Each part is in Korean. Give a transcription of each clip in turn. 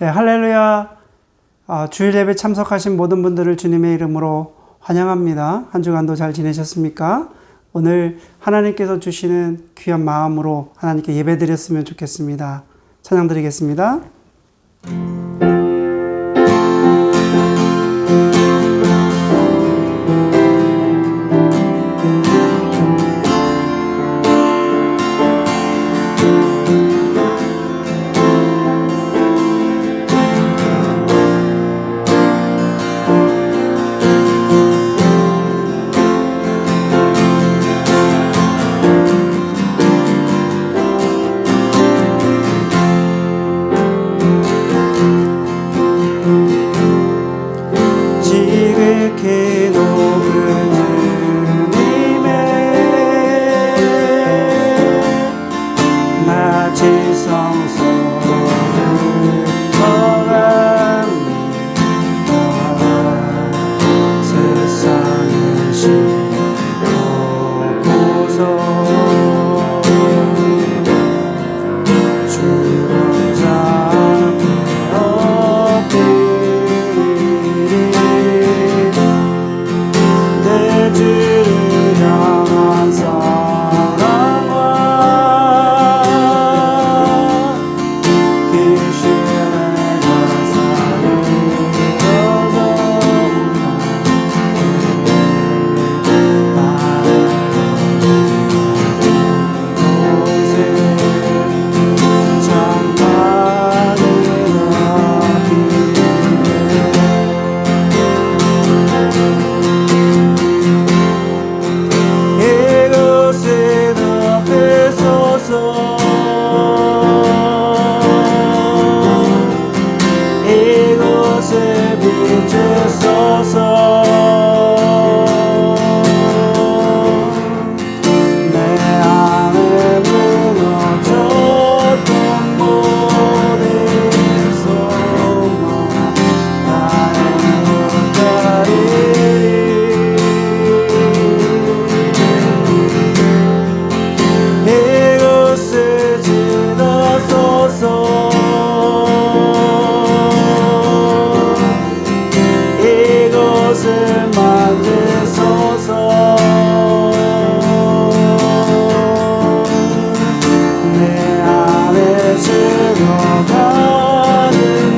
네, 할렐루야. 주일 예배 참석하신 모든 분들을 주님의 이름으로 환영합니다. 한 주간도 잘 지내셨습니까? 오늘 하나님께서 주시는 귀한 마음으로 하나님께 예배 드렸으면 좋겠습니다. 찬양 드리겠습니다. 지극히 높은 주님의 낮은 성소를 걸어갑니다. 세상을 싣고서 주로 잡게 주를 향한 사랑과 그 신의 가사를 이곳에 비추소서. 내 안에 무너졌던 모든 소망 나의 물가리 이곳을 지나소서. 이곳을 만드소서. 내 안에 죽어가는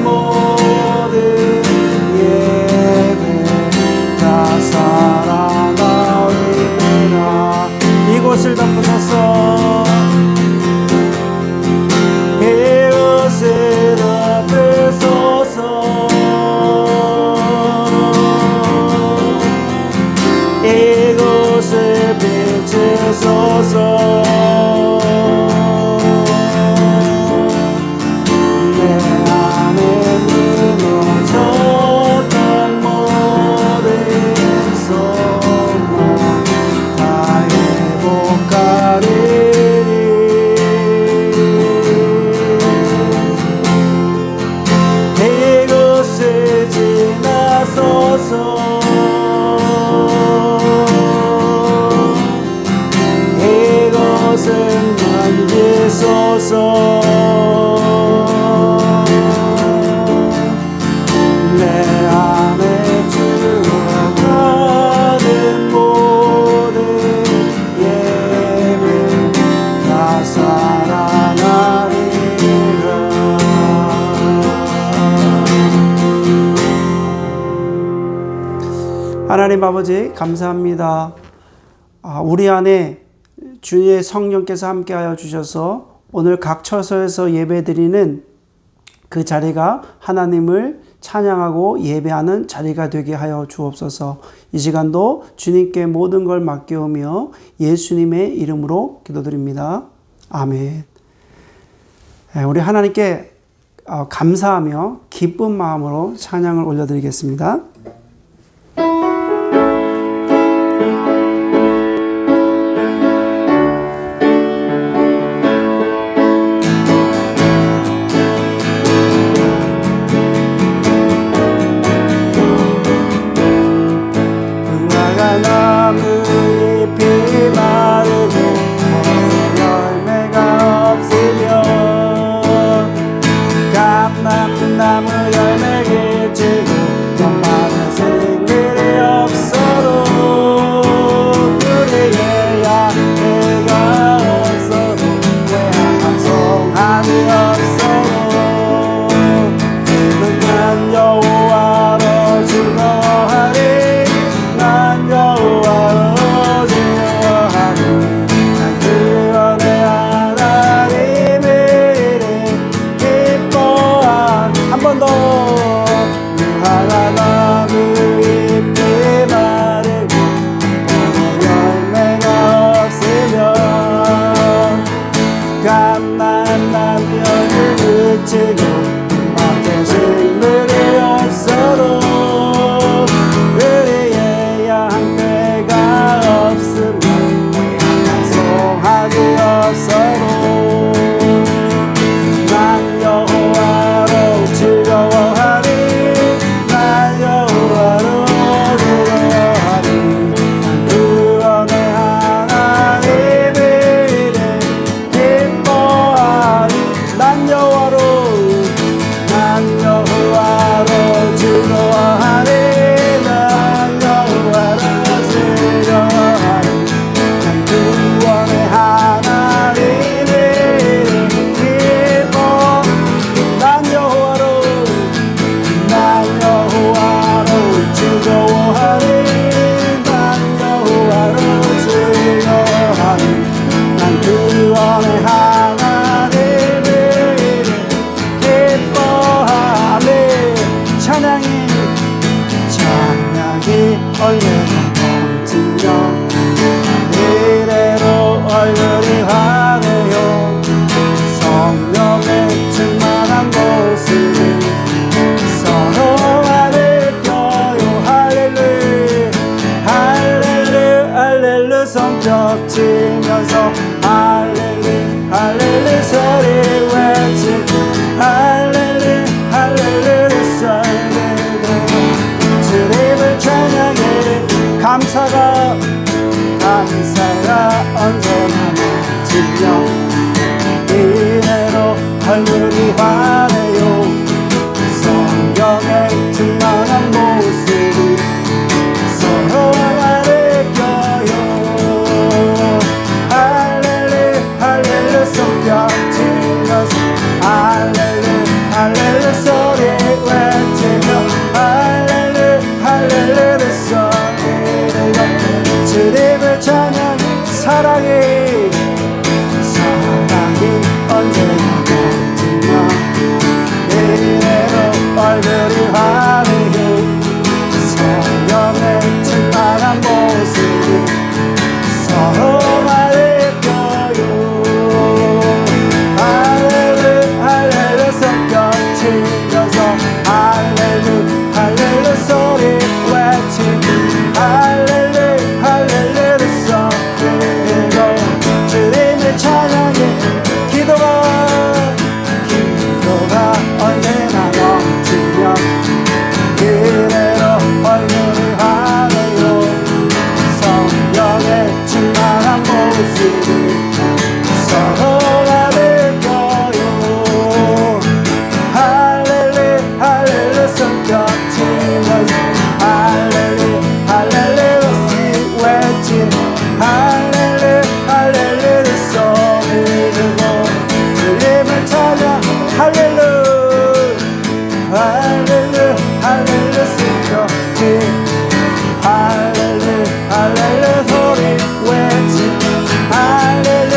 모든 예배 다 살아나리라. 이곳을 덮으소서. 이곳을 덮으소서. 이곳을 비추소서. 내 안에 무너졌던 모든 소망 다 회복하리니 이곳을 지나소서. 이곳을 만지소서. 내 안에 죽어가는 모든 예배 다 살아나리라. 하나님 아버지 감사합니다. 우리 안에 주의 성령께서 함께하여 주셔서 오늘 각 처소에서 예배드리는 그 자리가 하나님을 찬양하고 예배하는 자리가 되게 하여 주옵소서. 이 시간도 주님께 모든 걸 맡겨오며 예수님의 이름으로 기도드립니다. 아멘. 우리 하나님께 감사하며 기쁜 마음으로 찬양을 올려드리겠습니다. 나 손뼉 치면서 할렐루 할렐루 소리 외치고 할렐루 할렐루 소리 주님을 찬양해 감사가 언제나 넘치며 이래로 얼굴이 환해요 성령의 충만한 모습이 서로 가리켜요 할렐루 할렐루 손뼉 치면서 할렐루 할렐루 소리 외치며 할렐루 할렐루 소리 주님을 찬양해 사랑이 언제나 넘치며 이래로 얼굴이 환해요 성령의 충만한 모습이 서로 가리켜요 할렐루 할렐루 손뼉 치면서 할렐루 할렐루 소리 외치고 할렐루 할렐루 소리로 주님을 찬양해 기도가 언제나 넘치며 이래로 얼굴이 환해요 성령의 충만한 모습이 서로 가리켜요 할렐루 할렐루 손뼉 치면서 할렐루 할렐루 외치 할렐루 할렐루 소리 들고 주님을 찬양 할렐루 할렐루 할렐루 손뼉치 할렐루 할렐루 소리 외치 할렐루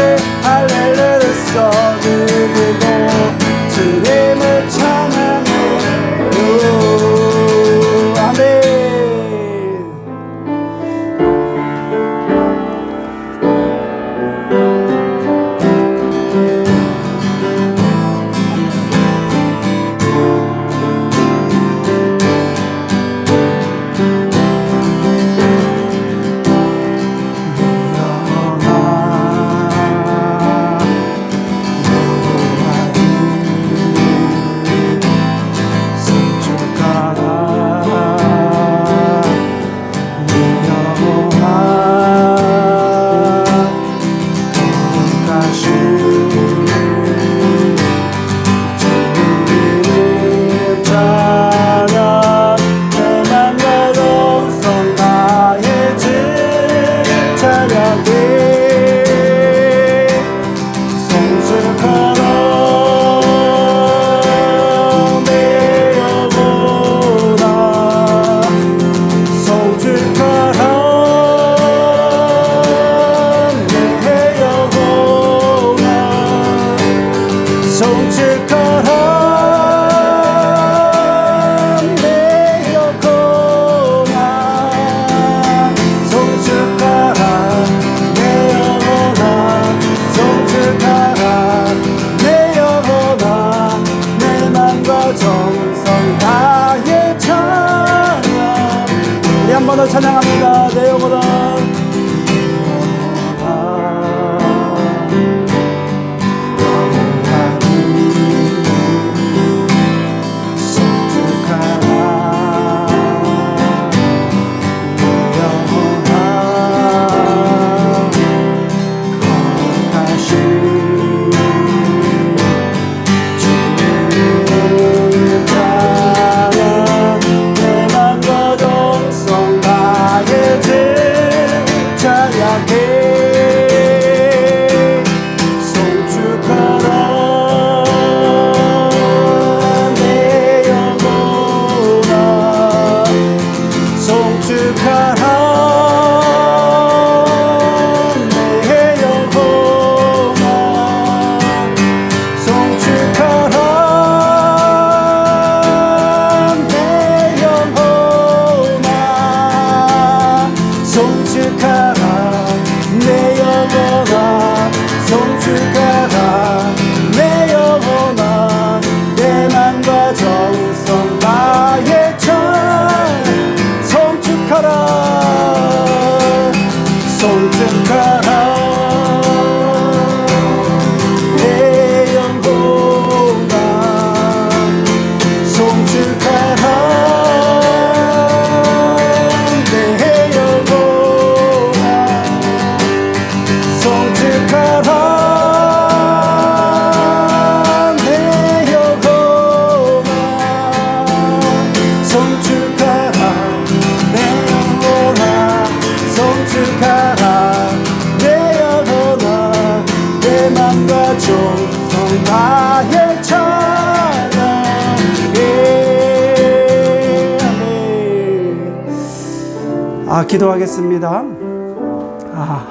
기도하겠습니다.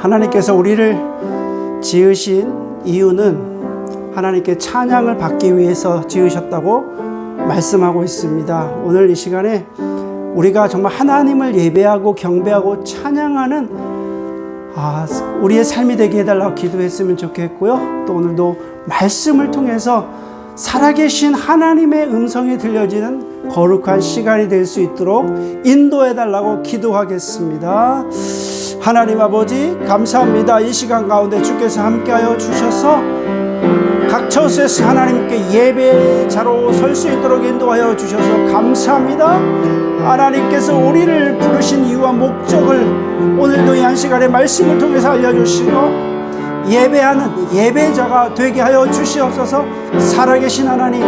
하나님께서 우리를 지으신 이유는 하나님께 찬양을 받기 위해서 지으셨다고 말씀하고 있습니다. 오늘 이 시간에 우리가 정말 하나님을 예배하고 경배하고 찬양하는 우리의 삶이 되게 해달라고 기도했으면 좋겠고요. 또 오늘도 말씀을 통해서 살아계신 하나님의 음성이 들려지는 거룩한 시간이 될 수 있도록 인도해달라고 기도하겠습니다. 하나님 아버지 감사합니다. 이 시간 가운데 주께서 함께하여 주셔서 각 처소에서 하나님께 예배자로 설 수 있도록 인도하여 주셔서 감사합니다. 하나님께서 우리를 부르신 이유와 목적을 오늘도 이 한 시간에 말씀을 통해서 알려주시고 예배하는 예배자가 되게 하여 주시옵소서. 살아계신 하나님,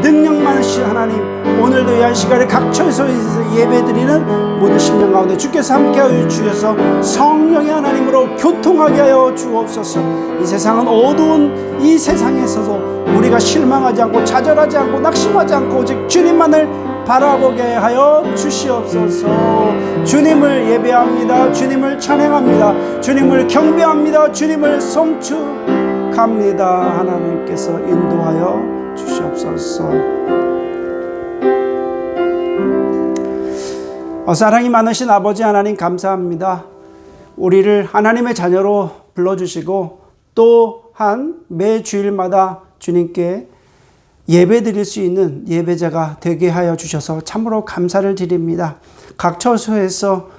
능력 많으신 하나님, 오늘도 이 한 시간에 각 처소에서 예배드리는 모든 심령 가운데 주께서 함께하여 주셔서 성령의 하나님으로 교통하게 하여 주옵소서. 이 세상은 어두운 이 세상에서도 우리가 실망하지 않고 좌절하지 않고 낙심하지 않고 오직 주님만을 바라보게 하여 주시옵소서. 주님을 예배합니다. 주님을 찬양합니다. 주님을 경배합니다. 주님을 송축합니다. 하나님께서 인도하여 주시옵소서. 사랑이 많으신 아버지 하나님 감사합니다. 우리를 하나님의 자녀로 불러주시고 또한 매 주일마다 주님께 예배드릴 수 있는 예배자가 되게 하여 주셔서 참으로 감사를 드립니다. 각 처소에서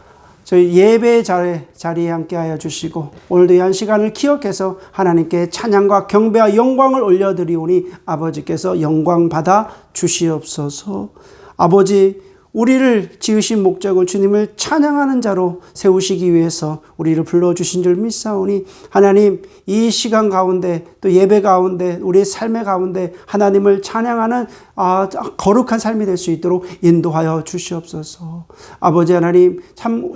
저희 예배 자리에 함께 하여 주시고 오늘도 이 한 시간을 기억해서 하나님께 찬양과 경배와 영광을 올려드리오니 아버지께서 영광 받아 주시옵소서. 아버지, 우리를 지으신 목적은 주님을 찬양하는 자로 세우시기 위해서 우리를 불러주신 줄 믿사오니 하나님, 이 시간 가운데 또 예배 가운데 우리의 삶의 가운데 하나님을 찬양하는 거룩한 삶이 될 수 있도록 인도하여 주시옵소서. 아버지 하나님,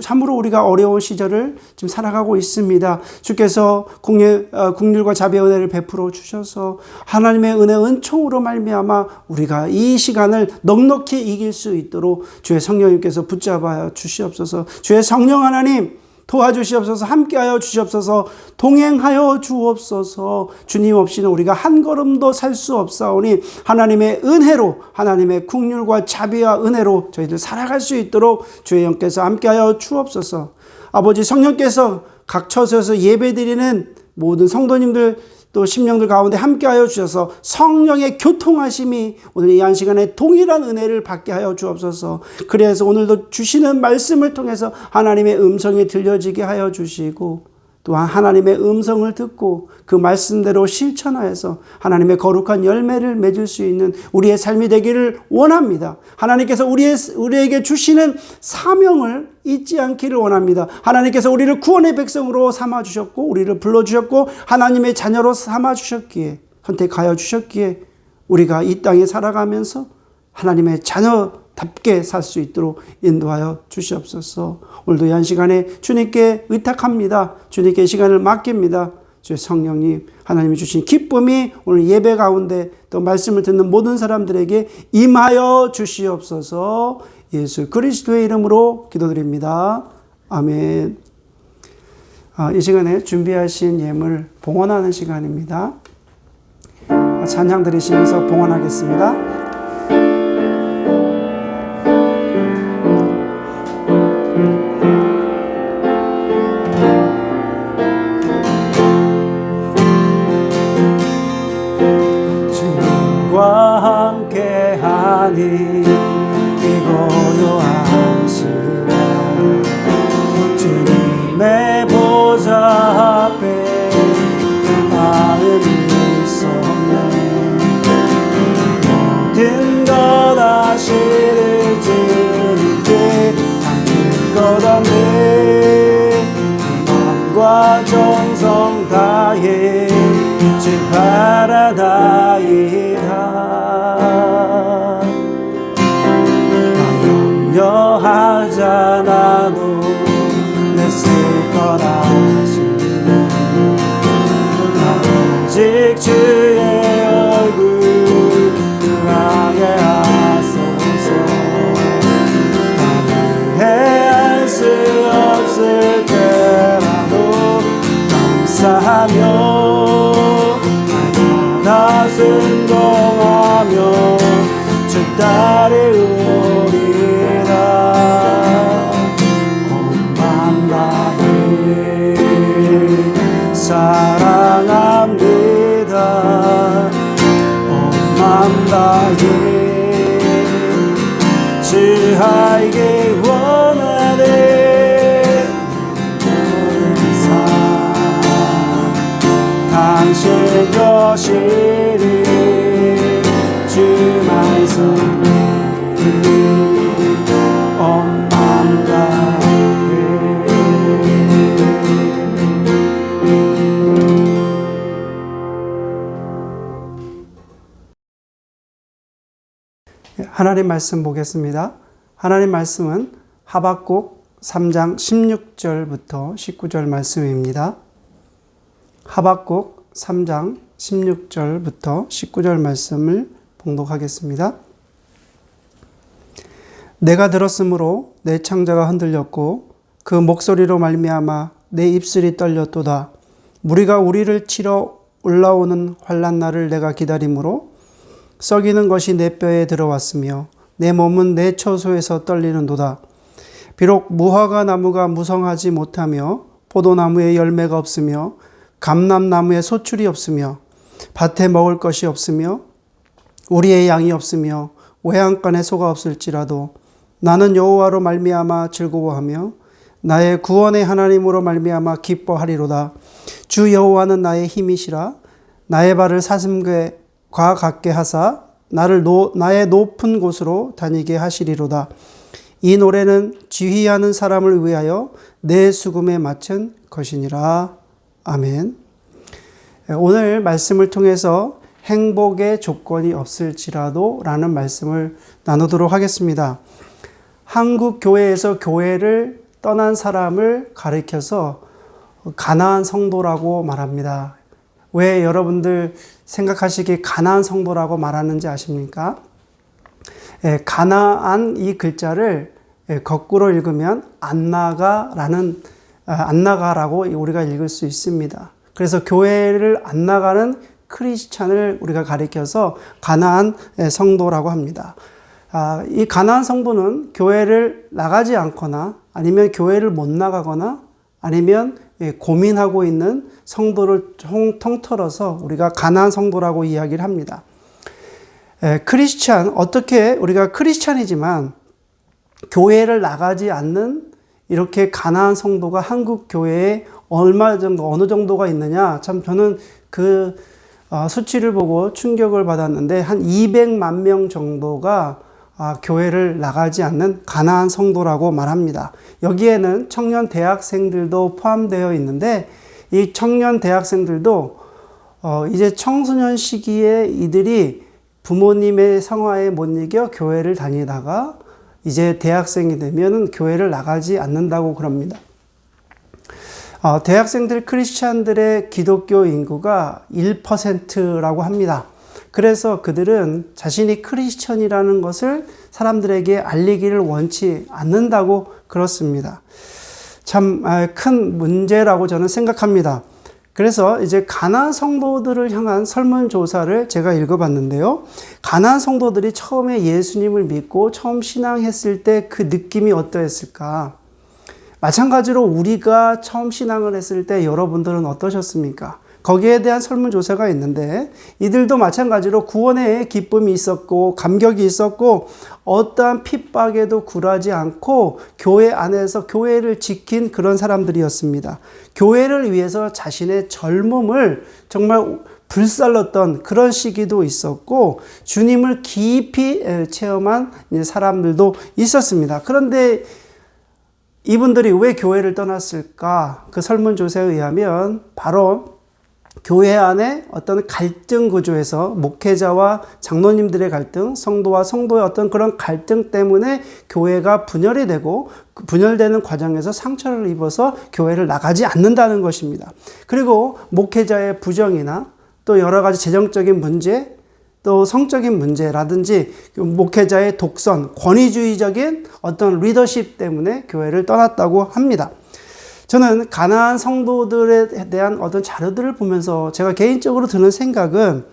참으로 우리가 어려운 시절을 지금 살아가고 있습니다. 주께서 국률과 자비의 은혜를 베풀어 주셔서 하나님의 은혜 은총으로 말미암아 우리가 이 시간을 넉넉히 이길 수 있도록 주의 성령님께서 붙잡아 주시옵소서. 주의 성령 하나님 도와주시옵소서. 함께하여 주시옵소서. 동행하여 주옵소서. 주님 없이는 우리가 한 걸음도 살 수 없사오니 하나님의 은혜로, 하나님의 긍휼과 자비와 은혜로 저희들 살아갈 수 있도록 주의 영께서 함께하여 주옵소서. 아버지, 성령께서 각 처소에서 예배드리는 모든 성도님들 또 심령들 가운데 함께하여 주셔서 성령의 교통하심이 오늘 이 한 시간에 동일한 은혜를 받게 하여 주옵소서. 그래서 오늘도 주시는 말씀을 통해서 하나님의 음성이 들려지게 하여 주시고 또한 하나님의 음성을 듣고 그 말씀대로 실천하여서 하나님의 거룩한 열매를 맺을 수 있는 우리의 삶이 되기를 원합니다. 하나님께서 우리에게 주시는 사명을 잊지 않기를 원합니다. 하나님께서 우리를 구원의 백성으로 삼아주셨고 우리를 불러주셨고 하나님의 자녀로 삼아주셨기에, 선택하여 주셨기에 우리가 이 땅에 살아가면서 하나님의 자녀답게 살 수 있도록 인도하여 주시옵소서. 오늘도 이 한 시간에 주님께 의탁합니다. 주님께 시간을 맡깁니다. 주의 성령님, 하나님이 주신 기쁨이 오늘 예배 가운데 또 말씀을 듣는 모든 사람들에게 임하여 주시옵소서. 예수 그리스도의 이름으로 기도드립니다. 아멘. 이 시간에 준비하신 예물 봉헌하는 시간입니다. 찬양 들으시면서 봉헌하겠습니다. 주님과 함께하니 이 고요한 시간 주님의 보좌 앞에 마음이 섰네. 모든 것 아시는 주님께 담을 것 없네. 마음과 정성 다해 주 바라나이다. 염려하지 않아도 냈을 거라시네. 오직 주의 얼굴 향해 하소서. 나를 해할 수 것이니 주 말씀 온 마음 다해. 하나님 말씀 보겠습니다. 하나님 말씀은 하박국 3장 16절부터 19절 말씀입니다. 하박국 3장 16절부터 19절 말씀을 봉독하겠습니다. 내가 들었으므로 내 창자가 흔들렸고 그 목소리로 말미암아 내 입술이 떨렸도다. 무리가 우리를 치러 올라오는 환난 날을 내가 기다림으로 썩이는 것이 내 뼈에 들어왔으며 내 몸은 내 처소에서 떨리는도다. 비록 무화과 나무가 무성하지 못하며 포도나무에 열매가 없으며 감람나무에 소출이 없으며 밭에 먹을 것이 없으며 우리의 양이 없으며 외양간에 소가 없을지라도 나는 여호와로 말미암아 즐거워하며 나의 구원의 하나님으로 말미암아 기뻐하리로다. 주 여호와는 나의 힘이시라. 나의 발을 사슴과 같게 하사 나의 높은 곳으로 다니게 하시리로다. 이 노래는 지휘하는 사람을 위하여 내 수금에 맞춘 것이니라. 아멘. 오늘 말씀을 통해서 행복의 조건이 없을지라도 라는 말씀을 나누도록 하겠습니다. 한국 교회에서 교회를 떠난 사람을 가리켜서 가나안 성도라고 말합니다. 왜 여러분들 생각하시기에 가나안 성도라고 말하는지 아십니까? 가나안 이 글자를 거꾸로 읽으면 안나가라고 우리가 읽을 수 있습니다. 그래서 교회를 안 나가는 크리스찬을 우리가 가리켜서 가나안 성도라고 합니다. 이 가나안 성도는 교회를 나가지 않거나 아니면 교회를 못 나가거나 아니면 고민하고 있는 성도를 통틀어서 우리가 가나안 성도라고 이야기를 합니다. 크리스찬, 어떻게 우리가 크리스찬이지만 교회를 나가지 않는 이렇게 가나안 성도가 한국 교회에 어느 정도가 있느냐? 참 저는 그 수치를 보고 충격을 받았는데 한 200만 명 정도가 교회를 나가지 않는 가나안 성도라고 말합니다. 여기에는 청년 대학생들도 포함되어 있는데 이 청년 대학생들도 이제 청소년 시기에 이들이 부모님의 성화에 못 이겨 교회를 다니다가 이제 대학생이 되면 교회를 나가지 않는다고 그럽니다. 대학생들 크리스찬들의 기독교 인구가 1%라고 합니다. 그래서 그들은 자신이 크리스천이라는 것을 사람들에게 알리기를 원치 않는다고 그렇습니다. 참 큰 문제라고 저는 생각합니다. 그래서 이제 가나안 성도들을 향한 설문조사를 제가 읽어봤는데요. 가나안 성도들이 처음에 예수님을 믿고 처음 신앙했을 때 그 느낌이 어떠했을까? 마찬가지로 우리가 처음 신앙을 했을 때 여러분들은 어떠셨습니까? 거기에 대한 설문조사가 있는데 이들도 마찬가지로 구원의 기쁨이 있었고 감격이 있었고 어떠한 핍박에도 굴하지 않고 교회 안에서 교회를 지킨 그런 사람들이었습니다. 교회를 위해서 자신의 젊음을 정말 불살랐던 그런 시기도 있었고 주님을 깊이 체험한 사람들도 있었습니다. 그런데 이분들이 왜 교회를 떠났을까? 그 설문조사에 의하면 바로 교회 안에 어떤 갈등 구조에서 목회자와 장로님들의 갈등, 성도와 성도의 어떤 그런 갈등 때문에 교회가 분열이 되고 분열되는 과정에서 상처를 입어서 교회를 나가지 않는다는 것입니다. 그리고 목회자의 부정이나 또 여러 가지 재정적인 문제, 또 성적인 문제라든지 목회자의 독선, 권위주의적인 어떤 리더십 때문에 교회를 떠났다고 합니다. 저는 가나안 성도들에 대한 어떤 자료들을 보면서 제가 개인적으로 드는 생각은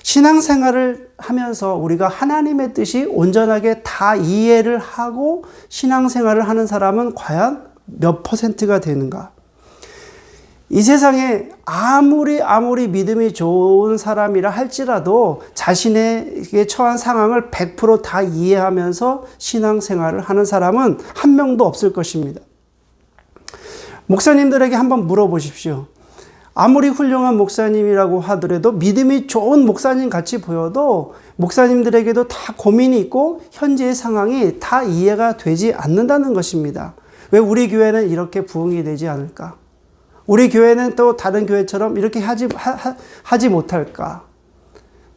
신앙생활을 하면서 우리가 하나님의 뜻이 온전하게 다 이해를 하고 신앙생활을 하는 사람은 과연 몇 %가 되는가? 이 세상에 아무리 믿음이 좋은 사람이라 할지라도 자신에게 처한 상황을 100% 다 이해하면서 신앙생활을 하는 사람은 한 명도 없을 것입니다. 목사님들에게 한번 물어보십시오. 아무리 훌륭한 목사님이라고 하더라도 믿음이 좋은 목사님 같이 보여도 목사님들에게도 다 고민이 있고 현재의 상황이 다 이해가 되지 않는다는 것입니다. 왜 우리 교회는 이렇게 부흥이 되지 않을까? 우리 교회는 또 다른 교회처럼 이렇게 하지 못할까?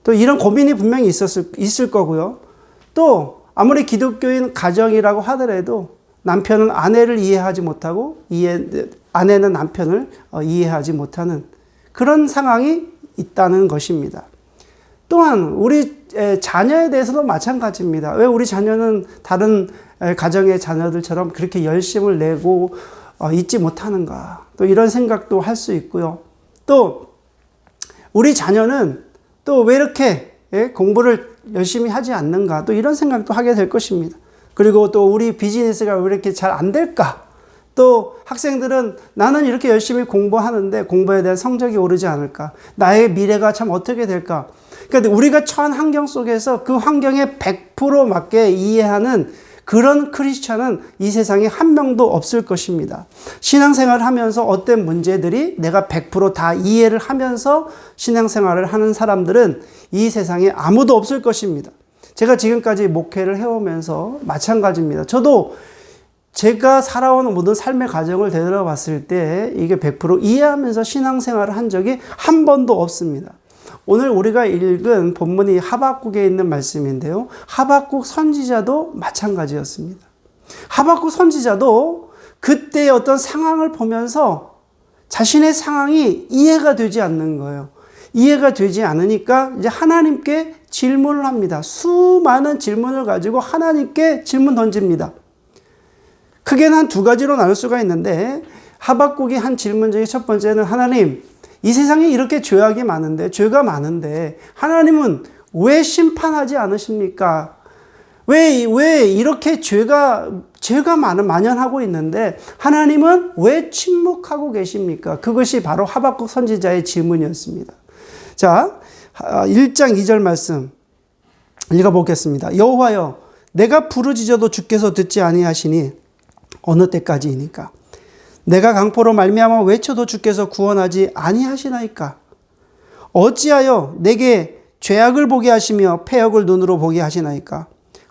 또 이런 고민이 분명히 있을 거고요. 또 아무리 기독교인 가정이라고 하더라도 남편은 아내를 이해하지 못하고 아내는 남편을 이해하지 못하는 그런 상황이 있다는 것입니다. 또한 우리 자녀에 대해서도 마찬가지입니다. 왜 우리 자녀는 다른 가정의 자녀들처럼 그렇게 열심을 내고 있지 못하는가? 또 이런 생각도 할 수 있고요. 또 우리 자녀는 또 왜 이렇게 공부를 열심히 하지 않는가? 또 이런 생각도 하게 될 것입니다. 그리고 또 우리 비즈니스가 왜 이렇게 잘 안 될까? 또 학생들은 나는 이렇게 열심히 공부하는데 공부에 대한 성적이 오르지 않을까? 나의 미래가 참 어떻게 될까? 그러니까 우리가 처한 환경 속에서 그 환경에 100% 맞게 이해하는 그런 크리스찬은 이 세상에 한 명도 없을 것입니다. 신앙생활을 하면서 어떤 문제들이 내가 100% 다 이해를 하면서 신앙생활을 하는 사람들은 이 세상에 아무도 없을 것입니다. 제가 지금까지 목회를 해오면서 마찬가지입니다. 저도 제가 살아온 모든 삶의 과정을 되돌아봤을 때 이게 100% 이해하면서 신앙생활을 한 적이 한 번도 없습니다. 오늘 우리가 읽은 본문이 하박국에 있는 말씀인데요. 하박국 선지자도 마찬가지였습니다. 하박국 선지자도 그때의 어떤 상황을 보면서 자신의 상황이 이해가 되지 않는 거예요. 이해가 되지 않으니까 이제 하나님께 질문을 합니다. 수많은 질문을 가지고 하나님께 질문 던집니다. 크게는 한 두 가지로 나눌 수가 있는데 하박국이 한 질문 중에 첫 번째는 하나님, 이 세상에 이렇게 죄악이 많은데, 죄가 많은데 하나님은 왜 심판하지 않으십니까? 왜 이렇게 죄가 만연하고 있는데 하나님은 왜 침묵하고 계십니까? 그것이 바로 하박국 선지자의 질문이었습니다. 자, 1장 2절 말씀 읽어보겠습니다. 여호와여, 내가 부르짖어도 주께서 듣지 아니하시니 어느 때까지이니까? 내가 강포로 말미암아 외쳐도 주께서 구원하지 아니하시나이까? 어찌하여 내게 죄악을 보게 하시며 패역을 눈으로 보게 하시나이까?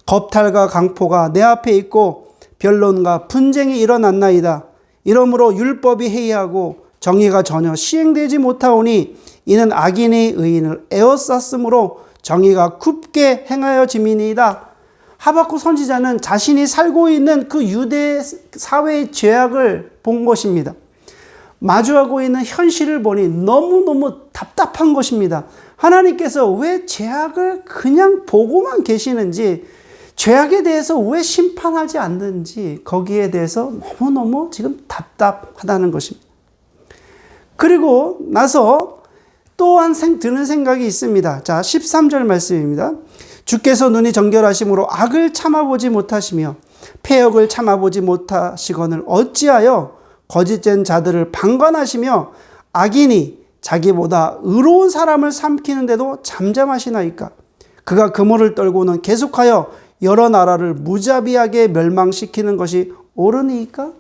겁탈과 강포가 내 앞에 있고 변론과 분쟁이 일어났나이다. 이러므로 율법이 해이하고 정의가 전혀 시행되지 못하오니 이는 악인이 의인을 에워쌌으므로 정의가 굽게 행하여짐이니이다. 하박국 선지자는 자신이 살고 있는 그 유대 사회의 죄악을 본 것입니다. 마주하고 있는 현실을 보니 너무너무 답답한 것입니다. 하나님께서 왜 죄악을 그냥 보고만 계시는지, 죄악에 대해서 왜 심판하지 않는지 거기에 대해서 너무너무 지금 답답하다는 것입니다. 그리고 나서 또한 드는 생각이 있습니다. 자, 13절 말씀입니다. 주께서 눈이 정결하심으로 악을 참아보지 못하시며 패역을 참아보지 못하시거늘 어찌하여 거짓된 자들을 방관하시며 악인이 자기보다 의로운 사람을 삼키는데도 잠잠하시나이까? 그가 그물을 떨고는 계속하여 여러 나라를 무자비하게 멸망시키는 것이 옳으니까?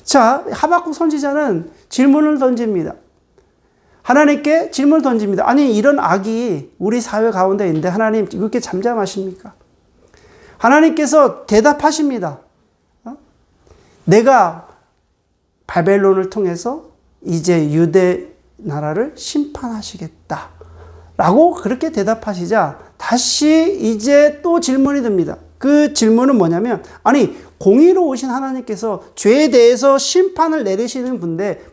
자, 하박국 선지자는 질문을 던집니다. 하나님께 질문을 던집니다. 아니, 이런 악이 우리 사회 가운데 있는데 하나님 이렇게 잠잠하십니까? 하나님께서 대답하십니다. 내가 바벨론을 통해서 이제 유대 나라를 심판하시겠다 라고 그렇게 대답하시자 다시 이제 또 질문이 듭니다. 그 질문은 뭐냐면, 아니, 공의로우신 하나님께서 죄에 대해서 심판을 내리시는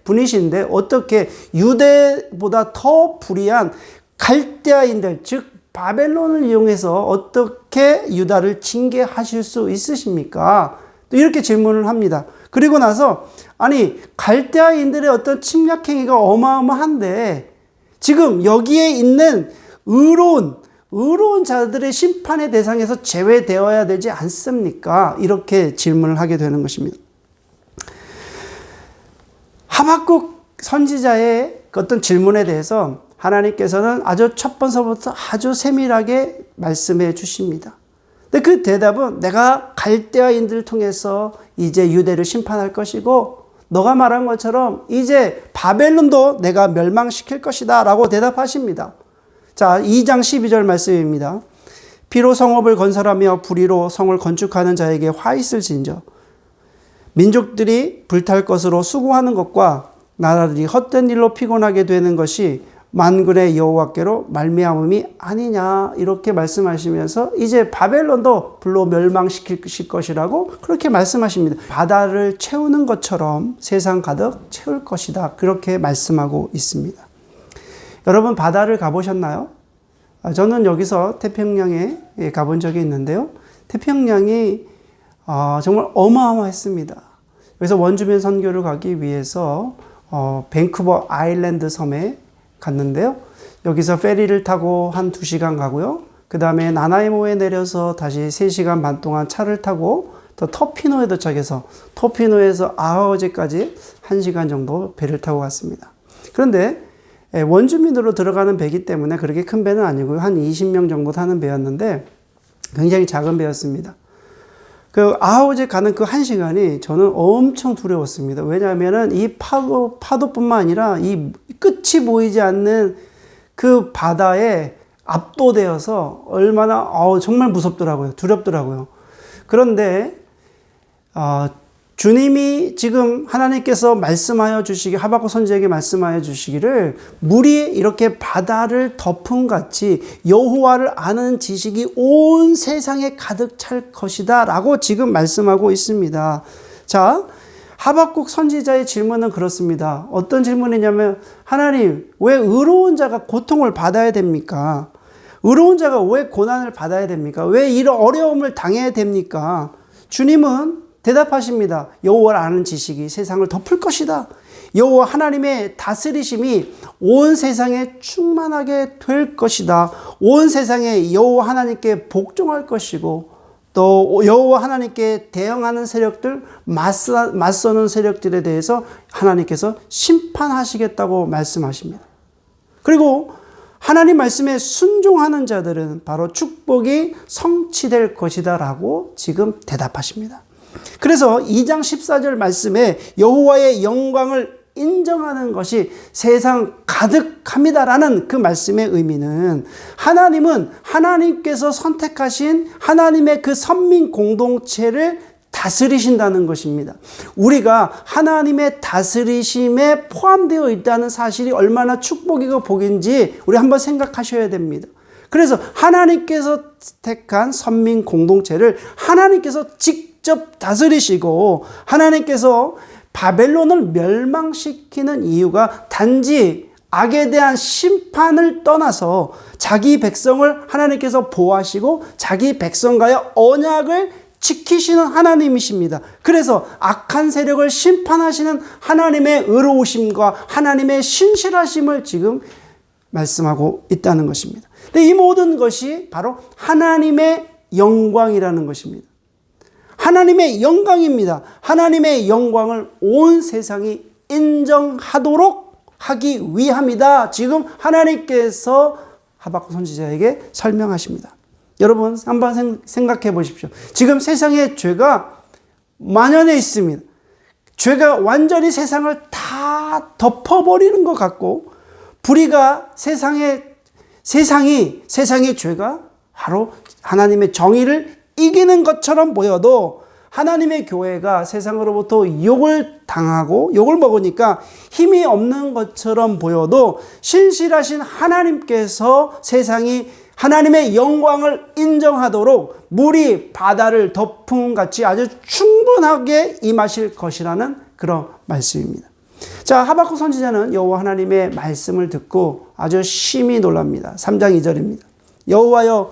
분이신데 어떻게 유대보다 더 불의한 갈대아인들, 즉 바벨론을 이용해서 어떻게 유다를 징계하실 수 있으십니까? 또 이렇게 질문을 합니다. 그리고 나서 아니, 갈대아인들의 어떤 침략 행위가 어마어마한데 지금 여기에 있는 의로운 자들의 심판의 대상에서 제외되어야 되지 않습니까? 이렇게 질문을 하게 되는 것입니다. 하박국 선지자의 어떤 질문에 대해서 하나님께서는 아주 첫 번서부터 아주 세밀하게 말씀해 주십니다. 근데 그 대답은 내가 갈대아인들을 통해서 이제 유대를 심판할 것이고 너가 말한 것처럼 이제 바벨론도 내가 멸망시킬 것이다 라고 대답하십니다. 자, 2장 12절 말씀입니다. 피로 성읍을 건설하며 불의로 성을 건축하는 자에게 화 있을진저. 민족들이 불탈 것으로 수고하는 것과 나라들이 헛된 일로 피곤하게 되는 것이 만군의 여호와께로 말미암음이 아니냐, 이렇게 말씀하시면서 이제 바벨론도 불로 멸망시킬 것이라고 그렇게 말씀하십니다. 바다를 채우는 것처럼 세상 가득 채울 것이다, 그렇게 말씀하고 있습니다. 여러분, 바다를 가보셨나요? 저는 여기서 태평양에 가본 적이 있는데요. 태평양이 정말 어마어마했습니다. 그래서 원주민 선교를 가기 위해서 밴쿠버 아일랜드 섬에 갔는데요. 여기서 페리를 타고 한 2시간 가고요. 그 다음에 나나이모에 내려서 다시 3시간 반 동안 차를 타고 또 토피노에 도착해서 토피노에서 아하오제까지 1시간 정도 배를 타고 갔습니다. 그런데 원주민으로 들어가는 배이기 때문에 그렇게 큰 배는 아니고요. 한 20명 정도 타는 배였는데 굉장히 작은 배였습니다. 그 아하오제 가는 그 1시간이 저는 엄청 두려웠습니다. 왜냐하면은 이 파도뿐만 아니라 이 끝이 보이지 않는 그 바다에 압도되어서 얼마나 정말 무섭더라고요. 두렵더라고요. 그런데 주님이 지금 하나님께서 말씀하여 주시기, 하박국 선지자에게 말씀하여 주시기를 물이 이렇게 바다를 덮음 같이 여호와를 아는 지식이 온 세상에 가득 찰 것이다 라고 지금 말씀하고 있습니다. 자, 하박국 선지자의 질문은 그렇습니다. 어떤 질문이냐면, 하나님, 왜 의로운 자가 고통을 받아야 됩니까? 의로운 자가 왜 고난을 받아야 됩니까? 왜 이런 어려움을 당해야 됩니까? 주님은 대답하십니다. 여호와를 아는 지식이 세상을 덮을 것이다. 여호와 하나님의 다스리심이 온 세상에 충만하게 될 것이다. 온 세상에 여호와 하나님께 복종할 것이고, 또 여호와 하나님께 대응하는 세력들, 맞서는 세력들에 대해서 하나님께서 심판하시겠다고 말씀하십니다. 그리고 하나님 말씀에 순종하는 자들은 바로 축복이 성취될 것이다 라고 지금 대답하십니다. 그래서 2장 14절 말씀에 여호와의 영광을 인정하는 것이 세상 가득합니다라는 그 말씀의 의미는, 하나님은 하나님께서 선택하신 하나님의 그 선민 공동체를 다스리신다는 것입니다. 우리가 하나님의 다스리심에 포함되어 있다는 사실이 얼마나 축복이고 복인지 우리 한번 생각하셔야 됩니다. 그래서 하나님께서 택한 선민 공동체를 하나님께서 직접 다스리시고, 하나님께서 바벨론을 멸망시키는 이유가 단지 악에 대한 심판을 떠나서 자기 백성을 하나님께서 보호하시고 자기 백성과의 언약을 지키시는 하나님이십니다. 그래서 악한 세력을 심판하시는 하나님의 의로우심과 하나님의 신실하심을 지금 말씀하고 있다는 것입니다. 근데 이 모든 것이 바로 하나님의 영광이라는 것입니다. 하나님의 영광입니다. 하나님의 영광을 온 세상이 인정하도록 하기 위함이다. 지금 하나님께서 하박국 선지자에게 설명하십니다. 여러분, 한번 생각해 보십시오. 지금 세상에 죄가 만연해 있습니다. 죄가 완전히 세상을 다 덮어버리는 것 같고, 불의가 세상의 죄가 바로 하나님의 정의를 이기는 것처럼 보여도, 하나님의 교회가 세상으로부터 욕을 당하고 욕을 먹으니까 힘이 없는 것처럼 보여도, 신실하신 하나님께서 세상이 하나님의 영광을 인정하도록 물이 바다를 덮음 같이 아주 충분하게 임하실 것이라는 그런 말씀입니다. 자, 하박국 선지자는 여호와 하나님의 말씀을 듣고 아주 심히 놀랍니다. 3장 2절입니다. 여호와여,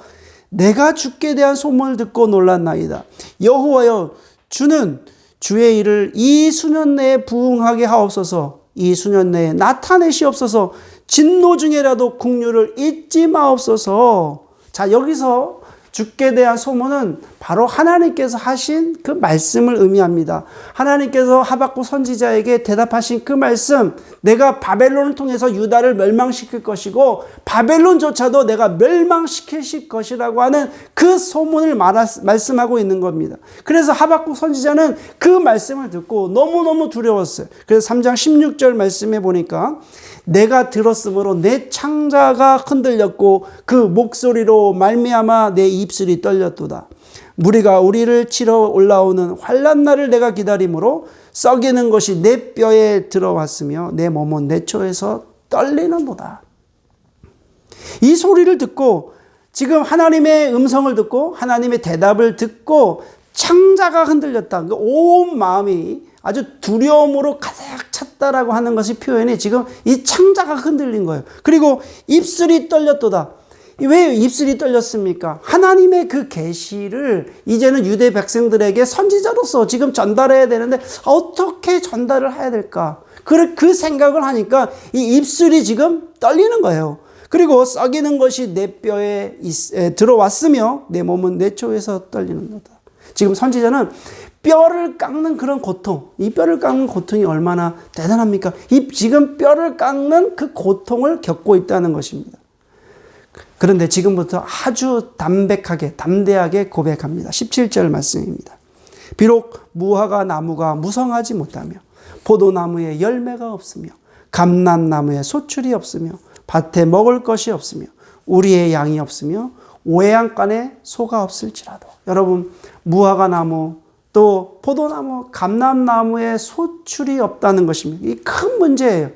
내가 주께 대한 소문을 듣고 놀랐나이다. 여호와여, 주는 주의 일을 이 수년 내에 부응하게 하옵소서. 이 수년 내에 나타내시옵소서. 진노 중에라도 국류를 잊지 마옵소서. 자, 여기서 죽게 대한 소문은 바로 하나님께서 하신 그 말씀을 의미합니다. 하나님께서 하박국 선지자에게 대답하신 그 말씀, 내가 바벨론을 통해서 유다를 멸망시킬 것이고 바벨론조차도 내가 멸망시킬 것이라고 하는 그 소문을 말씀하고 있는 겁니다. 그래서 하박국 선지자는 그 말씀을 듣고 너무너무 두려웠어요. 그래서 3장 16절 말씀에 보니까 내가 들었으므로 내 창자가 흔들렸고 그 목소리로 말미암아 내 입술이 떨렸도다. 무리가 우리를 치러 올라오는 환난 날을 내가 기다림으로 썩이는 것이 내 뼈에 들어왔으며 내 몸은 내 초에서 떨리는도다. 이 소리를 듣고 지금 하나님의 음성을 듣고 하나님의 대답을 듣고 창자가 흔들렸다. 온 마음이 아주 두려움으로 가득 찼다라고 하는 것이 표현이 지금 이 창자가 흔들린 거예요. 그리고 입술이 떨렸도다. 왜 입술이 떨렸습니까? 하나님의 그 계시를 이제는 유대 백성들에게 선지자로서 지금 전달해야 되는데 어떻게 전달을 해야 될까? 그 생각을 하니까 이 입술이 지금 떨리는 거예요. 그리고 썩이는 것이 내 뼈에 들어왔으며 내 몸은 내 초에서 떨리는 거다. 지금 선지자는 뼈를 깎는 그런 고통, 이 뼈를 깎는 고통이 얼마나 대단합니까? 지금 뼈를 깎는 그 고통을 겪고 있다는 것입니다. 그런데 지금부터 아주 담백하게, 담대하게 고백합니다. 17절 말씀입니다. 비록 무화과 나무가 무성하지 못하며 포도나무에 열매가 없으며 감람나무에 소출이 없으며 밭에 먹을 것이 없으며 우리의 양이 없으며 외양간에 소가 없을지라도. 여러분, 무화과 나무, 또 포도나무, 감람나무에 소출이 없다는 것입니다. 이 큰 문제예요.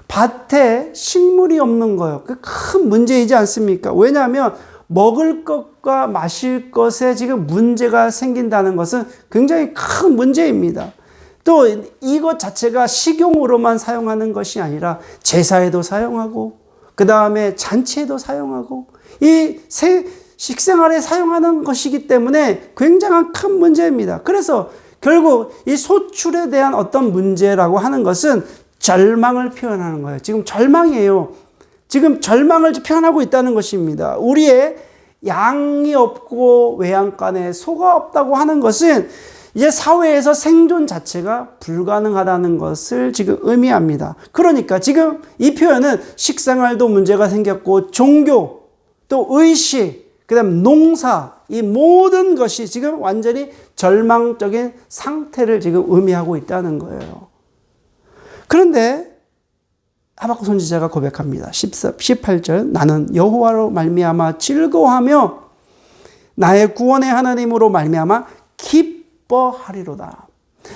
밭에 식물이 없는 거예요. 그 큰 문제이지 않습니까? 왜냐하면 먹을 것과 마실 것에 지금 문제가 생긴다는 것은 굉장히 큰 문제입니다. 또 이것 자체가 식용으로만 사용하는 것이 아니라 제사에도 사용하고 그 다음에 잔치에도 사용하고 이 식생활에 사용하는 것이기 때문에 굉장한 큰 문제입니다. 그래서 결국 이 소출에 대한 어떤 문제라고 하는 것은 절망을 표현하는 거예요. 지금 절망이에요. 지금 절망을 표현하고 있다는 것입니다. 우리의 양이 없고 외양간에 소가 없다고 하는 것은 이제 사회에서 생존 자체가 불가능하다는 것을 지금 의미합니다. 그러니까 지금 이 표현은 식생활도 문제가 생겼고 종교, 또 의식, 그 다음 농사, 이 모든 것이 지금 완전히 절망적인 상태를 지금 의미하고 있다는 거예요. 그런데 하박국 선지자가 고백합니다. 18절 나는 여호와로 말미암아 즐거워하며 나의 구원의 하나님으로 말미암아 기뻐하리로다.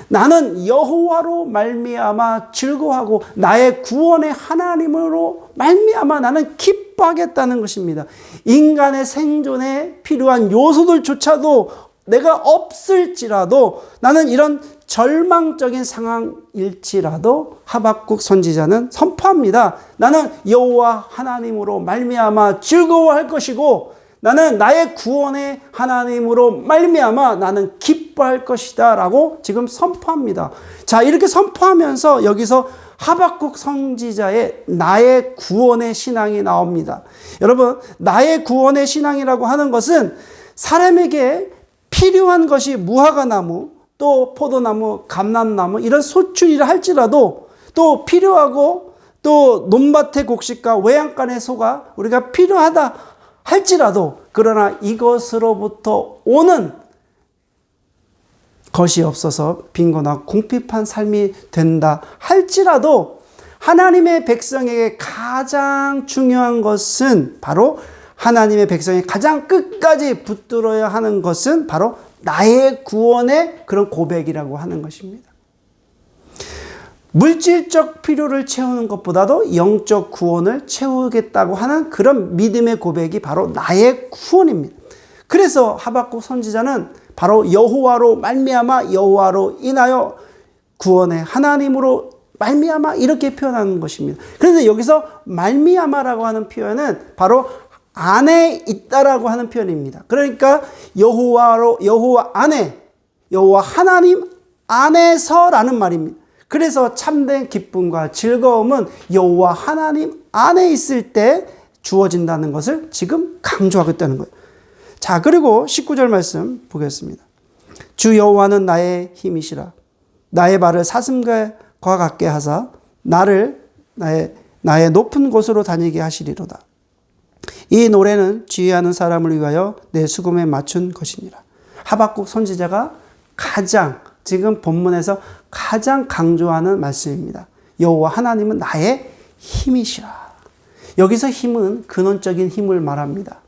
나는 여호와로 말미암아 즐거워하고 나의 구원의 하나님으로 말미암아 나는 기뻐하겠다는 것입니다. 인간의 생존에 필요한 요소들조차도 내가 없을지라도 나는 이런 절망적인 상황일지라도 하박국 선지자는 선포합니다. 나는 여호와 하나님으로 말미암아 즐거워할 것이고 나는 나의 구원의 하나님으로 말미암아 나는 기뻐할 것이다 라고 지금 선포합니다. 자, 이렇게 선포하면서 여기서 하박국 선지자의 나의 구원의 신앙이 나옵니다. 여러분, 나의 구원의 신앙이라고 하는 것은 사람에게 필요한 것이 무화과 나무, 또 포도나무, 감람나무 이런 소출이라 할지라도 또 필요하고 또 논밭의 곡식과 외양간의 소가 우리가 필요하다 할지라도 그러나 이것으로부터 오는 것이 없어서 빈곤하고 궁핍한 삶이 된다 할지라도 하나님의 백성에게 가장 중요한 것은 바로 하나님의 백성이 가장 끝까지 붙들어야 하는 것은 바로 나의 구원의 그런 고백이라고 하는 것입니다. 물질적 필요를 채우는 것보다도 영적 구원을 채우겠다고 하는 그런 믿음의 고백이 바로 나의 구원입니다. 그래서 하박국 선지자는 바로 여호와로 말미암아 여호와로 인하여 구원의 하나님으로 말미암아 이렇게 표현하는 것입니다. 그런데 여기서 말미암아라고 하는 표현은 바로 안에 있다라고 하는 표현입니다. 그러니까 여호와 안에, 여호와 하나님 안에서라는 말입니다. 그래서 참된 기쁨과 즐거움은 여호와 하나님 안에 있을 때 주어진다는 것을 지금 강조하고 있다는 거예요. 자, 그리고 19절 말씀 보겠습니다. 주 여호와는 나의 힘이시라. 나의 발을 사슴과 같게 하사 나를 나의 높은 곳으로 다니게 하시리로다. 이 노래는 지휘하는 사람을 위하여 내 수금에 맞춘 것이니라. 하박국 선지자가 가장 지금 본문에서 가장 강조하는 말씀입니다. 여호와 하나님은 나의 힘이시라. 여기서 힘은 근원적인 힘을 말합니다.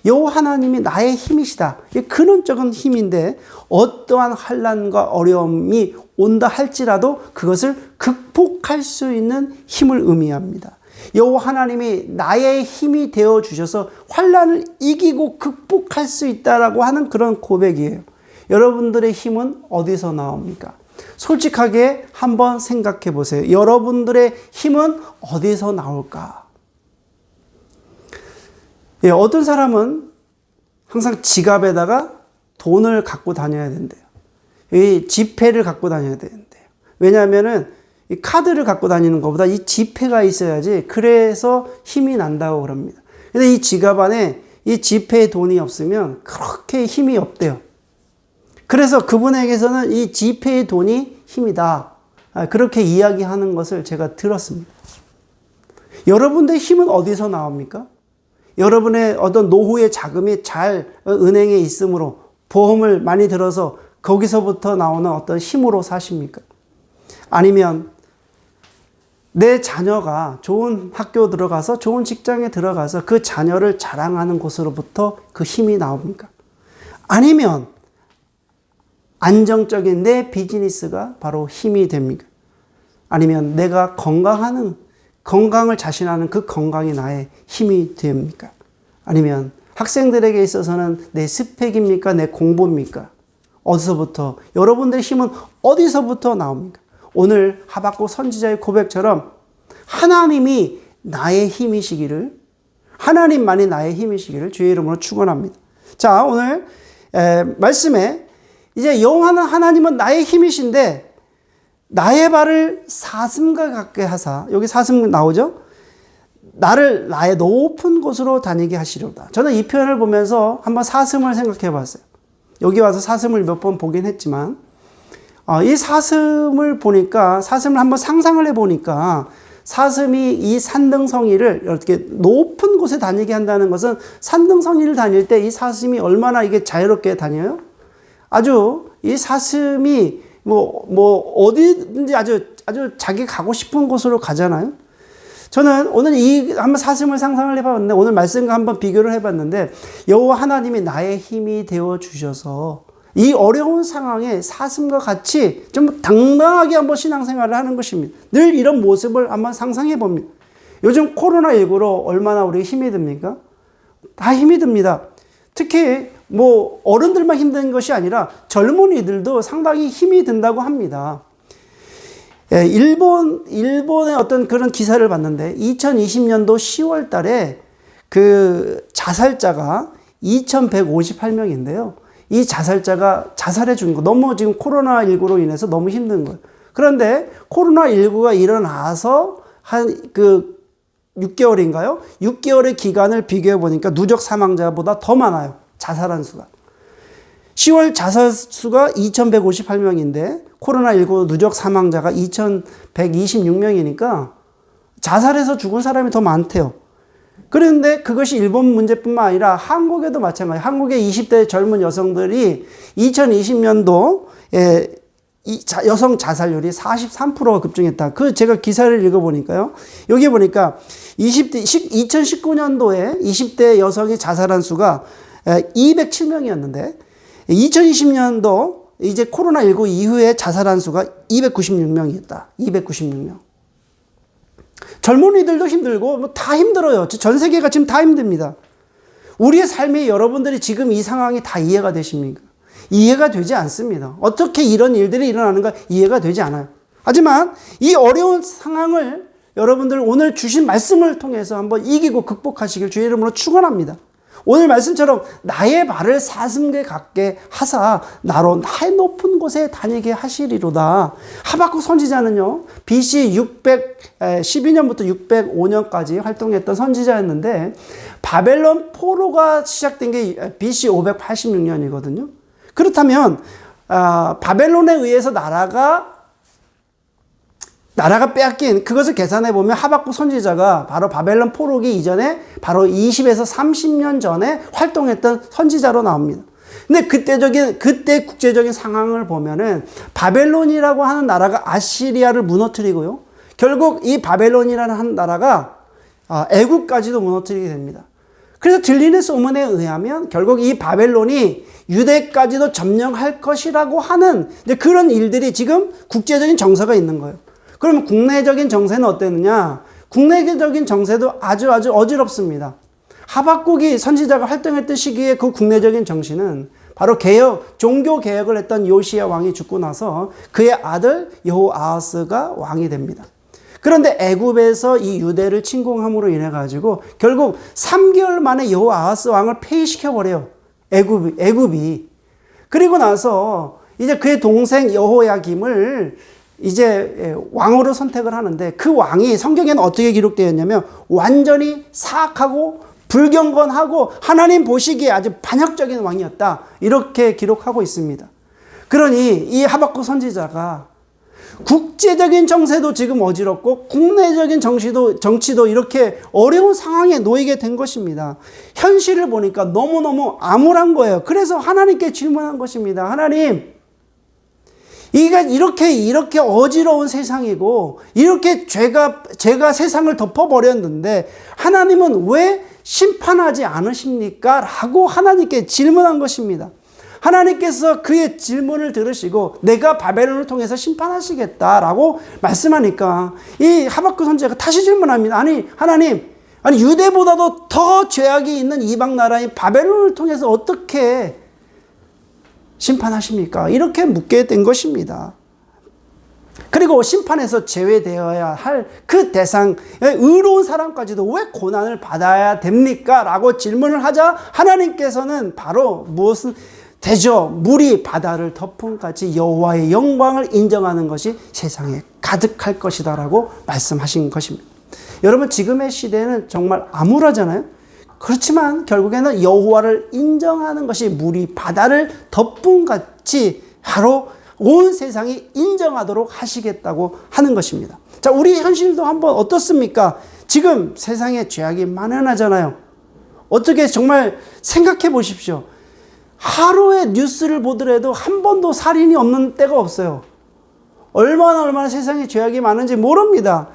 여호와 하나님이 나의 힘이시다. 이 근원적인 힘인데 어떠한 환난과 어려움이 온다 할지라도 그것을 극복할 수 있는 힘을 의미합니다. 여호와 하나님이 나의 힘이 되어 주셔서 환난을 이기고 극복할 수 있다라고 하는 그런 고백이에요. 여러분들의 힘은 어디서 나옵니까? 솔직하게 한번 생각해 보세요. 여러분들의 힘은 어디서 나올까? 예, 어떤 사람은 항상 지갑에다가 돈을 갖고 다녀야 된대요. 이 지폐를 갖고 다녀야 된대요. 왜냐하면은 이 카드를 갖고 다니는 것보다 이 지폐가 있어야지 그래서 힘이 난다고 그럽니다. 근데 이 지갑 안에 이 지폐에 돈이 없으면 그렇게 힘이 없대요. 그래서 그분에게서는 이 지폐의 돈이 힘이다. 그렇게 이야기하는 것을 제가 들었습니다. 여러분들의 힘은 어디서 나옵니까? 여러분의 어떤 노후의 자금이 잘 은행에 있으므로 보험을 많이 들어서 거기서부터 나오는 어떤 힘으로 사십니까? 아니면 내 자녀가 좋은 학교 들어가서 좋은 직장에 들어가서 그 자녀를 자랑하는 곳으로부터 그 힘이 나옵니까? 아니면 안정적인 내 비즈니스가 바로 힘이 됩니까? 아니면 내가 건강을 자신하는 그 건강이 나의 힘이 됩니까? 아니면 학생들에게 있어서는 내 스펙입니까? 내 공부입니까? 어디서부터? 여러분들의 힘은 어디서부터 나옵니까? 오늘 하박국 선지자의 고백처럼 하나님이 나의 힘이시기를, 하나님만이 나의 힘이시기를 주의 이름으로 축원합니다. 자, 오늘 말씀에 이제 여호와는 하나님은 나의 힘이신데 나의 발을 사슴과 같게 하사, 여기 사슴 나오죠? 나를 나의 높은 곳으로 다니게 하시려다. 저는 이 표현을 보면서 한번 사슴을 생각해 봤어요. 여기 와서 사슴을 몇 번 보긴 했지만 이 사슴을 보니까, 사슴을 한번 상상을 해보니까 사슴이 이 산등성이를 이렇게 높은 곳에 다니게 한다는 것은 산등성이를 다닐 때 이 사슴이 얼마나 이게 자유롭게 다녀요? 아주 이 사슴이 어디든지 아주 자기 가고 싶은 곳으로 가잖아요. 저는 오늘 한번 사슴을 상상을 해봤는데, 오늘 말씀과 한번 비교를 해봤는데, 여호와 하나님이 나의 힘이 되어 주셔서 이 어려운 상황에 사슴과 같이 좀 당당하게 한번 신앙생활을 하는 것입니다. 늘 이런 모습을 한번 상상해 봅니다. 요즘 코로나19로 얼마나 우리 힘이 듭니까? 다 힘이 듭니다. 특히 어른들만 힘든 것이 아니라 젊은이들도 상당히 힘이 든다고 합니다. 일본의 어떤 그런 기사를 봤는데 2020년도 10월 달에 그 자살자가 2158명인데요. 이 자살자가 자살해 준 거, 너무 지금 코로나19로 인해서 너무 힘든 거예요. 그런데 코로나19가 일어나서 한 6개월인가요? 6개월의 기간을 비교해 보니까 누적 사망자보다 더 많아요. 자살한 수가. 10월 자살 수가 2158명인데 코로나19 누적 사망자가 2126명이니까 자살해서 죽은 사람이 더 많대요. 그런데 그것이 일본 문제뿐만 아니라 한국에도 마찬가지예요. 한국의 20대 젊은 여성들이 2020년도에 여성 자살률이 43%가 급증했다. 제가 기사를 읽어보니까요. 여기 보니까 2019년도에 20대 여성이 자살한 수가 207명이었는데 2020년도 이제 코로나19 이후에 자살한 수가 296명이었다. 296명. 젊은이들도 힘들고 다 힘들어요. 전 세계가 지금 다 힘듭니다. 우리의 삶이 여러분들이 지금 이 상황이 다 이해가 되십니까? 이해가 되지 않습니다. 어떻게 이런 일들이 일어나는가 이해가 되지 않아요. 하지만 이 어려운 상황을 여러분들 오늘 주신 말씀을 통해서 한번 이기고 극복하시길 주의 이름으로 축원합니다. 오늘 말씀처럼 나의 발을 사슴에 같게 하사 나로 나의 높은 곳에 다니게 하시리로다. 하박국 선지자는요, BC 612년부터 605년까지 활동했던 선지자였는데, 바벨론 포로가 시작된 게 BC 586년이거든요. 그렇다면 바벨론에 의해서 나라가 빼앗긴 그것을 계산해 보면 하박국 선지자가 바로 바벨론 포로기 이전에 바로 20에서 30년 전에 활동했던 선지자로 나옵니다. 근데 그때 국제적인 상황을 보면은 바벨론이라고 하는 나라가 아시리아를 무너뜨리고요. 결국 이 바벨론이라는 한 나라가 애국까지도 무너뜨리게 됩니다. 그래서 들리는 소문에 의하면 결국 이 바벨론이 유대까지도 점령할 것이라고 하는 그런 일들이 지금 국제적인 정서가 있는 거예요. 그러면 국내적인 정세는 어땠느냐? 국내적인 정세도 아주 어지럽습니다. 하박국이 선지자가 활동했던 시기에 그 국내적인 정신은 바로 종교 개혁을 했던 요시야 왕이 죽고 나서 그의 아들 여호아하스가 왕이 됩니다. 그런데 애굽에서 이 유대를 침공함으로 인해 가지고 결국 3개월 만에 여호아하스 왕을 폐위시켜 버려요. 애굽이. 그리고 나서 이제 그의 동생 여호야김을 이제 왕으로 선택을 하는데, 그 왕이 성경에는 어떻게 기록되어 있냐면 완전히 사악하고 불경건하고 하나님 보시기에 아주 반역적인 왕이었다, 이렇게 기록하고 있습니다. 그러니 이 하박국 선지자가 국제적인 정세도 지금 어지럽고 국내적인 정치도 이렇게 어려운 상황에 놓이게 된 것입니다. 현실을 보니까 너무너무 암울한 거예요. 그래서 하나님께 질문한 것입니다. 하나님, 이렇게 어지러운 세상이고 이렇게 죄가 세상을 덮어버렸는데 하나님은 왜 심판하지 않으십니까? 라고 하나님께 질문한 것입니다. 하나님께서 그의 질문을 들으시고 내가 바벨론을 통해서 심판하시겠다라고 말씀하니까 이 하박국 선지자가 다시 질문합니다. 아니 하나님, 유대보다도 더 죄악이 있는 이방 나라인 바벨론을 통해서 어떻게 심판하십니까? 이렇게 묻게 된 것입니다. 그리고 심판에서 제외되어야 할 그 대상, 의로운 사람까지도 왜 고난을 받아야 됩니까? 라고 질문을 하자 하나님께서는 바로 무엇은 되죠? 물이 바다를 덮은 같이 여호와의 영광을 인정하는 것이 세상에 가득할 것이다 라고 말씀하신 것입니다. 여러분, 지금의 시대는 정말 암울하잖아요. 그렇지만 결국에는 여호와를 인정하는 것이 물이 바다를 덮은 같이 바로 온 세상이 인정하도록 하시겠다고 하는 것입니다. 자, 우리 현실도 한번 어떻습니까? 지금 세상에 죄악이 만연하잖아요. 어떻게 정말 생각해 보십시오. 하루에 뉴스를 보더라도 한 번도 살인이 없는 때가 없어요. 얼마나 세상에 죄악이 많은지 모릅니다.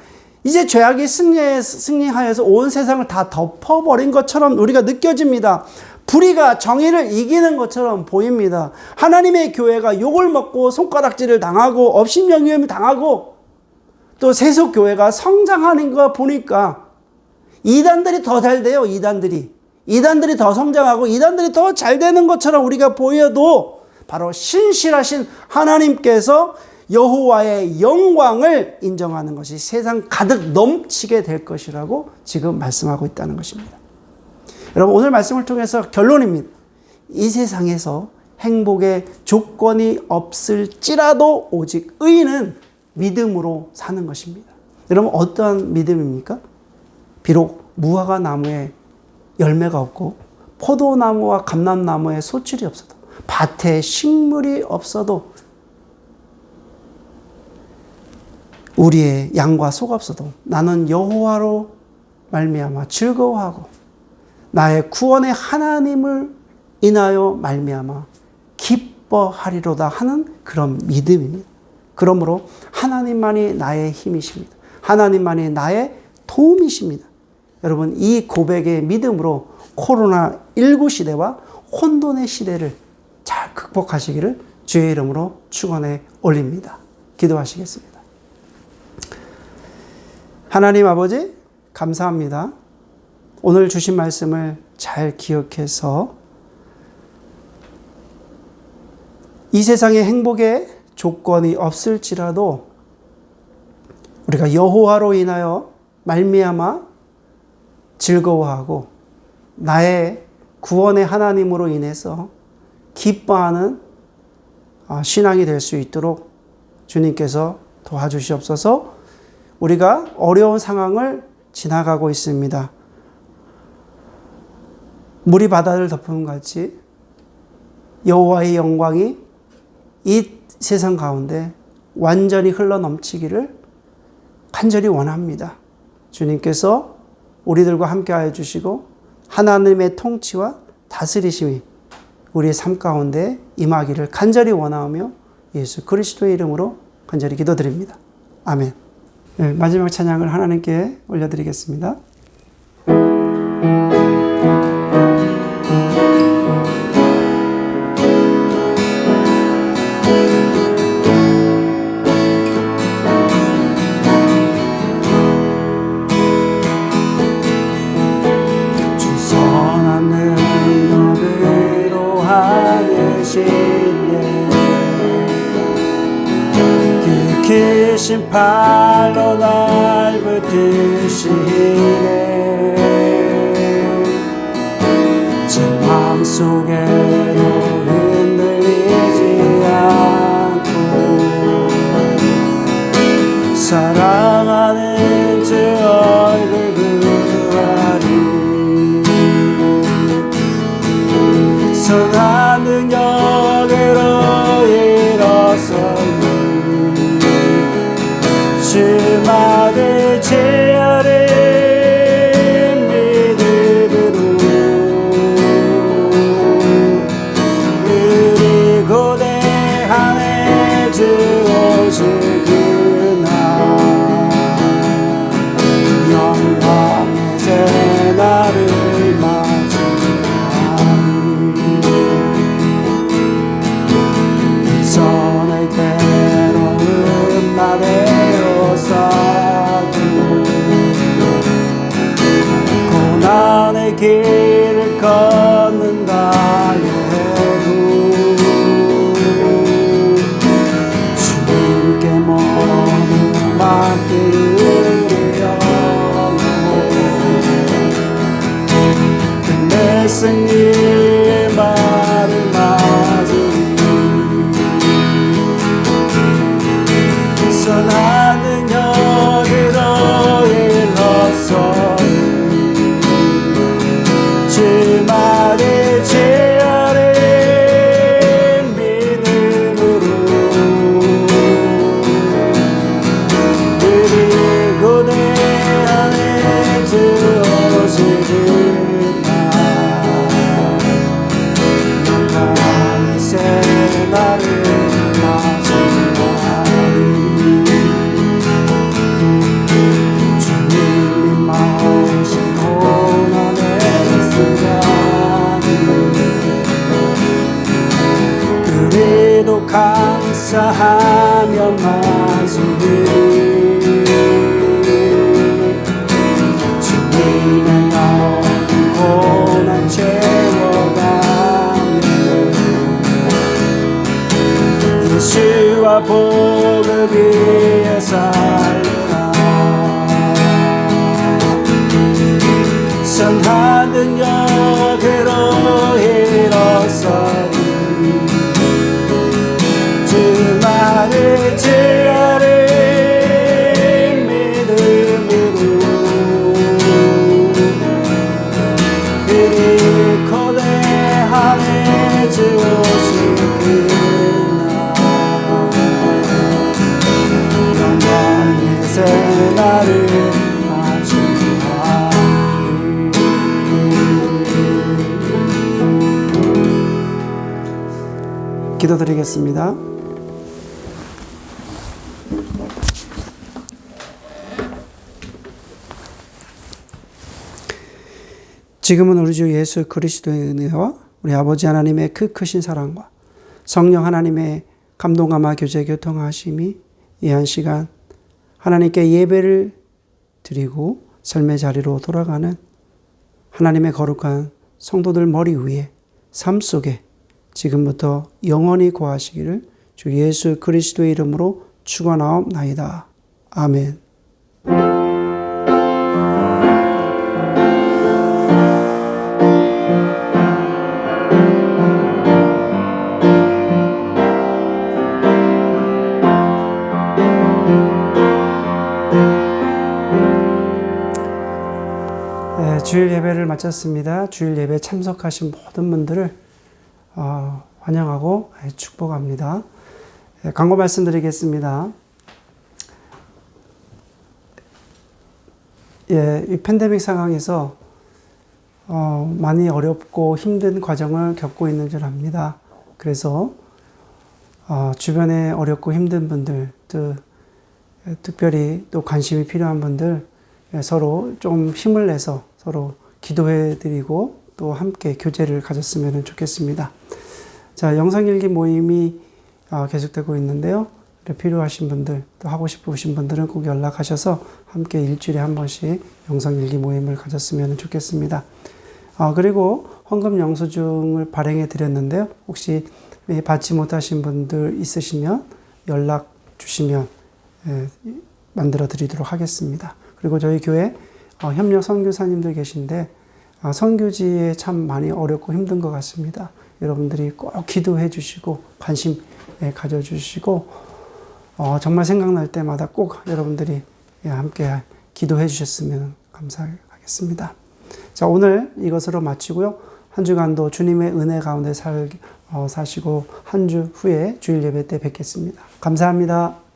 이제 죄악이 승리하여서 온 세상을 다 덮어버린 것처럼 우리가 느껴집니다. 불의가 정의를 이기는 것처럼 보입니다. 하나님의 교회가 욕을 먹고 손가락질을 당하고 업신여김을 당하고 또 세속교회가 성장하는 거 보니까 이단들이 더 잘 돼요. 이단들이 더 성장하고 이단들이 더 잘 되는 것처럼 우리가 보여도 바로 신실하신 하나님께서 여호와의 영광을 인정하는 것이 세상 가득 넘치게 될 것이라고 지금 말씀하고 있다는 것입니다. 여러분, 오늘 말씀을 통해서 결론입니다. 이 세상에서 행복의 조건이 없을지라도 오직 의인은 믿음으로 사는 것입니다. 여러분, 어떠한 믿음입니까? 비록 무화과 나무에 열매가 없고 포도나무와 감람나무에 소출이 없어도 밭에 식물이 없어도 우리의 양과 소가 없어도 나는 여호와로 말미암아 즐거워하고 나의 구원의 하나님을 인하여 말미암아 기뻐하리로다 하는 그런 믿음입니다. 그러므로 하나님만이 나의 힘이십니다. 하나님만이 나의 도움이십니다. 여러분, 이 고백의 믿음으로 코로나19 시대와 혼돈의 시대를 잘 극복하시기를 주의 이름으로 축원해 올립니다. 기도하시겠습니다. 하나님 아버지, 감사합니다. 오늘 주신 말씀을 잘 기억해서 이 세상에 행복의 조건이 없을지라도 우리가 여호와로 인하여 말미암아 즐거워하고 나의 구원의 하나님으로 인해서 기뻐하는 신앙이 될 수 있도록 주님께서 도와주시옵소서. 우리가 어려운 상황을 지나가고 있습니다. 물이 바다를 덮은 같이 여호와의 영광이 이 세상 가운데 완전히 흘러넘치기를 간절히 원합니다. 주님께서 우리들과 함께하여 주시고 하나님의 통치와 다스리심이 우리의 삶 가운데 임하기를 간절히 원하며 예수 그리스도의 이름으로 간절히 기도드립니다. 아멘. 네, 마지막 찬양을 하나님께 올려드리겠습니다. 긴 팔로 날 붙드시네. 제 마음속에도 흔들리지 않고 사랑하는 주 얼굴 그아리 선한 능력으로 일어서니 주만을 제어를 믿음으로 그리고 내 안에 주 오실 그날 영광의 새날을 맞이하니 손을 때로는 나를 고난의 길을 걷는다 해도 주님께 모든 맡기려고 내 승리의 말을 맞으니 선한 능력으로 일어서 주만의 제어를 믿음으로 그리고 내 안에 주 오시는 날 영광의 새날을 맞이하니 주님이 마으신 고난의 그래도 감사하며 맞으니 주님의 모든 고난 채워가며 예수와 복음 위에 살리라. 선한 능력으로 일어서니 주만의 제어를 믿음으로 그리고 내 안에 주 오실 그날 영광의 새날을 기도드리겠습니다. 지금은 우리 주 예수 그리스도의 은혜와 우리 아버지 하나님의 그 크신 사랑과 성령 하나님의 감동감화 교제 교통하심이 이 한 시간 하나님께 예배를 드리고 삶의 자리로 돌아가는 하나님의 거룩한 성도들 머리 위에 삶 속에 지금부터 영원히 거하시기를 주 예수 그리스도의 이름으로 축원하옵나이다. 아멘. 주일 예배를 마쳤습니다. 주일 예배 참석하신 모든 분들을 환영하고 축복합니다. 광고 말씀드리겠습니다. 이 팬데믹 상황에서 많이 어렵고 힘든 과정을 겪고 있는 줄 압니다. 그래서 주변에 어렵고 힘든 분들, 특별히 또 관심이 필요한 분들 서로 좀 힘을 내서 서로 기도해 드리고 또 함께 교제를 가졌으면 좋겠습니다. 자, 영상일기 모임이 계속되고 있는데요. 필요하신 분들, 또 하고 싶으신 분들은 꼭 연락하셔서 함께 일주일에 한 번씩 영상일기 모임을 가졌으면 좋겠습니다. 그리고 헌금 영수증을 발행해 드렸는데요. 혹시 받지 못하신 분들 있으시면 연락 주시면 만들어 드리도록 하겠습니다. 그리고 저희 교회 협력 선교사님들 계신데 선교지에 참 많이 어렵고 힘든 것 같습니다. 여러분들이 꼭 기도해 주시고 관심 가져주시고 정말 생각날 때마다 꼭 여러분들이 함께 기도해 주셨으면 감사하겠습니다. 자, 오늘 이것으로 마치고요. 한 주간도 주님의 은혜 가운데 사시고 한 주 후에 주일 예배 때 뵙겠습니다. 감사합니다.